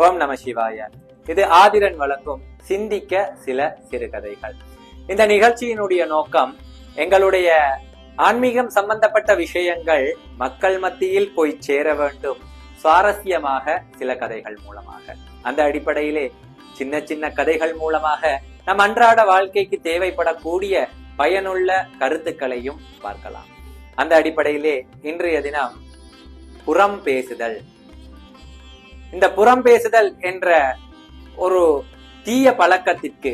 ஓம் நம சிவாய. இது ஆதிரன் வழங்கும் சிந்திக்க சில சிறுகதைகள். இந்த நிகழ்ச்சியினுடைய நோக்கம் எங்களுடைய ஆன்மீகம் சம்பந்தப்பட்ட விஷயங்கள் மக்கள் மத்தியில் போய் சேர வேண்டும், சுவாரஸ்யமாக சில கதைகள் மூலமாக. அந்த அடிப்படையிலே சின்ன சின்ன கதைகள் மூலமாக நம் அன்றாட வாழ்க்கைக்கு தேவைப்படக்கூடிய பயனுள்ள கருத்துக்களையும் பார்க்கலாம். அந்த அடிப்படையிலே இன்றைய தினம் புறம் பேசுதல். இந்த புறம் பேசுதல் என்ற ஒரு தீய பழக்கத்திற்கு,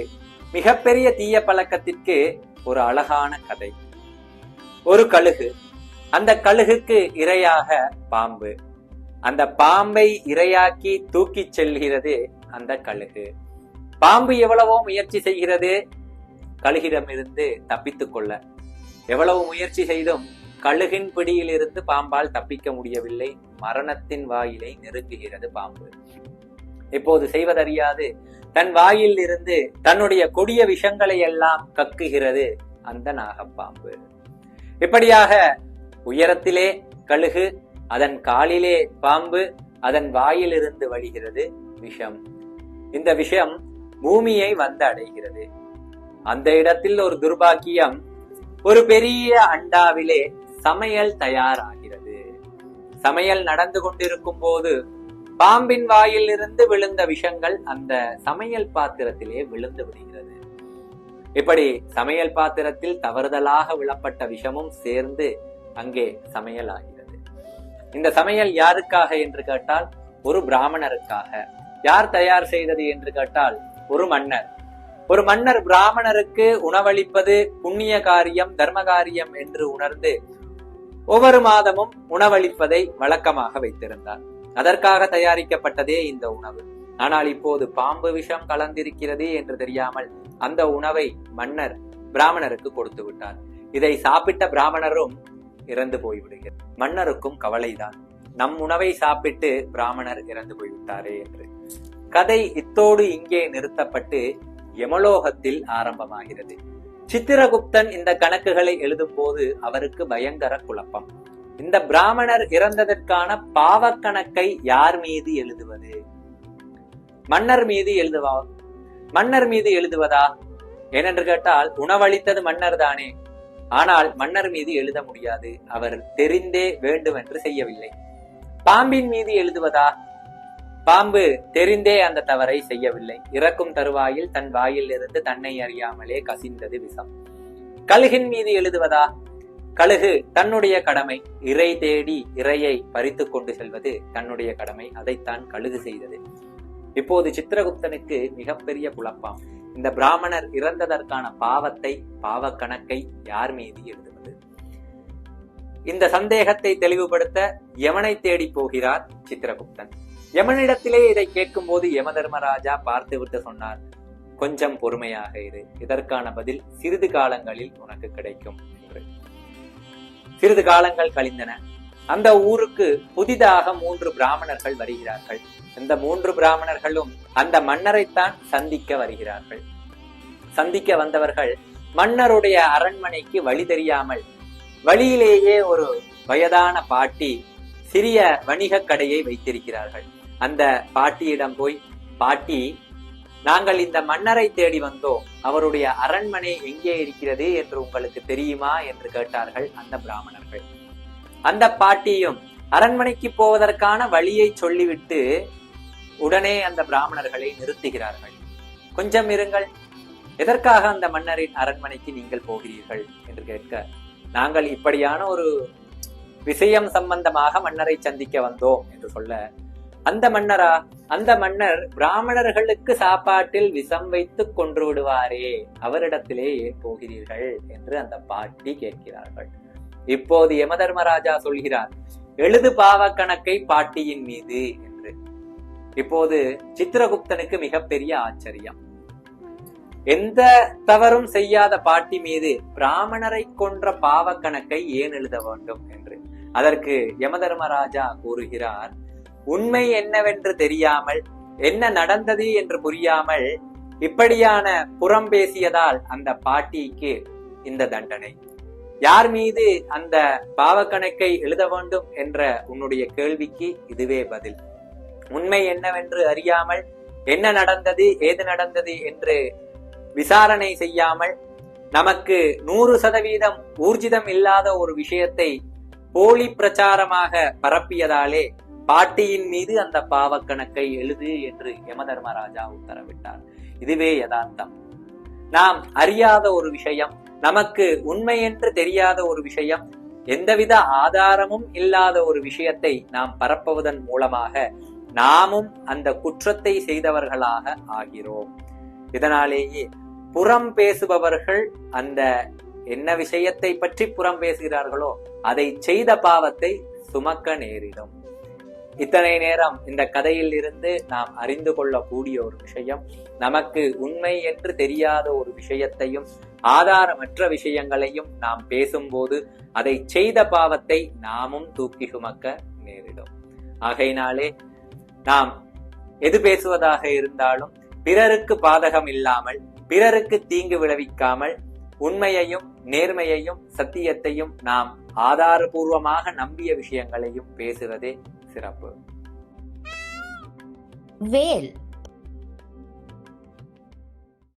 மிகப்பெரிய தீய பழக்கத்திற்கு ஒரு அழகான கதை. ஒரு கழுகு, அந்த கழுகுக்கு இரையாக பாம்பு. அந்த பாம்பை இரையாக்கி தூக்கி செல்கிறது அந்த கழுகு. பாம்பு எவ்வளவோ முயற்சி செய்கிறது கழுகிடமிருந்து தப்பித்துக் கொள்ள. எவ்வளவு முயற்சி செய்தும் கழுகின் பிடியிலிருந்து பாம்பால் தப்பிக்க முடியவில்லை. மரணத்தின் வாயிலை நெருங்குகிறது பாம்பு. இப்போது செய்வதறியாது தன் வாயில் இருந்து தன்னுடைய கொடிய விஷங்களை எல்லாம் கக்குகிறது அந்த நாகப்பாம்பு. இப்படியாக உயரத்திலே கழுகு, அதன் காலிலே பாம்பு, அதன் வாயிலிருந்து வழிகிறது விஷம். இந்த விஷம் பூமியை வந்து அடைகிறது. அந்த இடத்தில் ஒரு துர்பாக்கியம், ஒரு பெரிய அண்டாவிலே சமையல் தயாராகிறது. சமையல் நடந்து கொண்டிருக்கும் போது பாம்பின் வாயில் இருந்து விழுந்த விஷங்கள் அந்த சமையல் பாத்திரத்திலே விழுந்து விடுகிறது. இப்படி சமையல் பாத்திரத்தில் தவறுதலாக விழப்பட்ட விஷமும் சேர்ந்து அங்கே சமையல் ஆகிறது. இந்த சமையல் யாருக்காக என்று கேட்டால் ஒரு பிராமணருக்காக. யார் தயார் செய்தது என்று கேட்டால் ஒரு மன்னர். ஒரு மன்னர் பிராமணருக்கு உணவளிப்பது புண்ணிய காரியம், தர்ம காரியம் என்று உணர்ந்து ஒவ்வொரு மாதமும் உணவளிப்பதை வழக்கமாக வைத்திருந்தார். அதற்காக தயாரிக்கப்பட்டதே இந்த உணவு. ஆனால் இப்போது பாம்பு விஷம் கலந்திருக்கிறது என்று தெரியாமல் அந்த உணவை மன்னர் பிராமணருக்கு கொடுத்து விட்டார். இதை சாப்பிட்ட பிராமணரும் இறந்து போய்விடுகிறார். மன்னருக்கும் கவலைதான், நம் உணவை சாப்பிட்டு பிராமணர் இறந்து போய்விட்டாரே என்று. கதை இத்தோடு இங்கே நிறுத்தப்பட்டு யமலோகத்தில் ஆரம்பமாகிறது. சித்திரகுப்தன் இந்த கணக்குகளை எழுதும் போது அவருக்கு பயங்கர குழப்பம். இந்த பிராமணர் இறந்ததற்கான பாவக்கணக்கை யார் மீது எழுதுவது? மன்னர் மீது மன்னர் மீது எழுதுவதா? ஏனென்று கேட்டால் உணவளித்தது மன்னர் தானே. ஆனால் மன்னர் மீது எழுத முடியாது, அவர் தெரிந்தே வேண்டுமென்று செய்யவில்லை. பாம்பின் மீது எழுதுவதா? பாம்பு தெரிந்தே அந்த தவறை செய்யவில்லை. இறக்கும் தருவாயில் தன் வாயில் இருந்து தன்னை அறியாமலே கசிந்தது விஷம். கழுகின் மீது எழுதுவதா? கழுகு தன்னுடைய கடமை, இறை தேடி இறையை பறித்து கொண்டு செல்வது தன்னுடைய கடமை. அதைத்தான் கழுகு செய்தது. இப்போது சித்திரகுப்தனுக்கு மிகப்பெரிய குழப்பம். இந்த பிராமணர் இறந்ததற்கான பாவத்தை, பாவ கணக்கை யார் மீது எழுதுவது? இந்த சந்தேகத்தை தெளிவுபடுத்த யமனை தேடி போகிறார் சித்திரகுப்தன். யமனிடத்திலே இதை கேட்கும் போது யம தர்மராஜா பார்த்துவிட்டு சொன்னார், கொஞ்சம் பொறுமையாக இரு, இதற்கான பதில் சிறிது காலங்களில் உனக்கு கிடைக்கும் என்று. சிறிது காலங்கள் கழிந்தன. அந்த ஊருக்கு புதிதாக 3 பிராமணர்கள் வருகிறார்கள். இந்த 3 பிராமணர்களும் அந்த மன்னரைத்தான் சந்திக்க வருகிறார்கள். சந்திக்க வந்தவர்கள் மன்னருடைய அரண்மனைக்கு வழி தெரியாமல், வழியிலேயே ஒரு வயதான பாட்டி சிறிய வணிக கடையை வைத்திருக்கிறார்கள். அந்த பாட்டியிடம் போய், பாட்டி, நாங்கள் இந்த மன்னரை தேடி வந்தோம், அவருடைய அரண்மனை எங்கே இருக்கிறது என்று உங்களுக்கு தெரியுமா என்று கேட்டார்கள் அந்த பிராமணர்கள். அந்த பாட்டியும் அரண்மனைக்கு போவதற்கான வழியை சொல்லிவிட்டு உடனே அந்த பிராமணர்களை நிறுத்துகிறார்கள். கொஞ்சம் இருங்கள், எதற்காக அந்த மன்னரின் அரண்மனைக்கு நீங்கள் போகிறீர்கள் என்று கேட்க, நாங்கள் இப்படியான ஒரு விஷயம் சம்பந்தமாக மன்னரை சந்திக்க வந்தோம் என்று சொல்ல, அந்த மன்னரா? அந்த மன்னர் பிராமணர்களுக்கு சாப்பாட்டில் விஷம் வைத்து கொன்று விடுவாரே, அவரிடத்திலே ஏன் போகிறீர்கள் என்று அந்த பாட்டி கேட்கிறார்கள். இப்போது யம தர்மராஜா சொல்கிறார், எழுது பாவ கணக்கை பாட்டியின் மீது என்று. இப்போது சித்திரகுப்தனுக்கு மிகப்பெரிய ஆச்சரியம். எந்த தவறும் செய்யாத பாட்டி மீது பிராமணரை கொன்ற பாவ கணக்கை ஏன் எழுத வேண்டும் என்று. அதற்கு யம தர்மராஜா கூறுகிறார், உண்மை என்னவென்று தெரியாமல், என்ன நடந்தது என்று புரியாமல் இப்படியான புறம் பேசியதால் அந்த பாட்டிக்கு இந்த தண்டனை. யார் மீது அந்த பாவக்கணக்கை எழுத வேண்டும் என்ற உன்னுடைய கேள்விக்கு இதுவே பதில். உண்மை என்னவென்று அறியாமல் என்ன நடந்தது ஏது நடந்தது என்று விசாரணை செய்யாமல் நமக்கு 100% ஊர்ஜிதம் இல்லாத ஒரு விஷயத்தை போலி பிரச்சாரமாக பரப்பியதாலே பாட்டியின் மீது அந்த பாவக்கணக்கை எழுது என்று யமதர்மராஜா உத்தரவிட்டார். இதுவே யதார்த்தம். நாம் அறியாத ஒரு விஷயம், நமக்கு உண்மை என்று தெரியாத ஒரு விஷயம், எந்தவித ஆதாரமும் இல்லாத ஒரு விஷயத்தை நாம் பரப்புவதன் மூலமாக நாமும் அந்த குற்றத்தை செய்தவர்களாக ஆகிறோம். இதனாலேயே புறம் பேசுபவர்கள் அந்த என்ன விஷயத்தை பற்றி புறம் பேசுகிறார்களோ அதை செய்த பாவத்தை சுமக்க நேரிடும். இத்தனை நேரம் இந்த கதையில் இருந்து நாம் அறிந்து கொள்ளக்கூடிய ஒரு விஷயம், நமக்கு உண்மை என்று தெரியாத ஒரு விஷயத்தையும் ஆதாரமற்ற விஷயங்களையும் நாம் பேசும்போது அதை செய்த பாவத்தை நாமும் தூக்கி சுமக்க நேரிடும். ஆகையினாலே நாம் எது பேசுவதாக இருந்தாலும் பிறருக்கு பாதகம் இல்லாமல், பிறருக்கு தீங்கு விளைவிக்காமல், உண்மையையும் நேர்மையையும் சத்தியத்தையும் நாம் ஆதாரபூர்வமாக நம்பிய விஷயங்களையும் பேசுவதே சிறப்பு. வேல்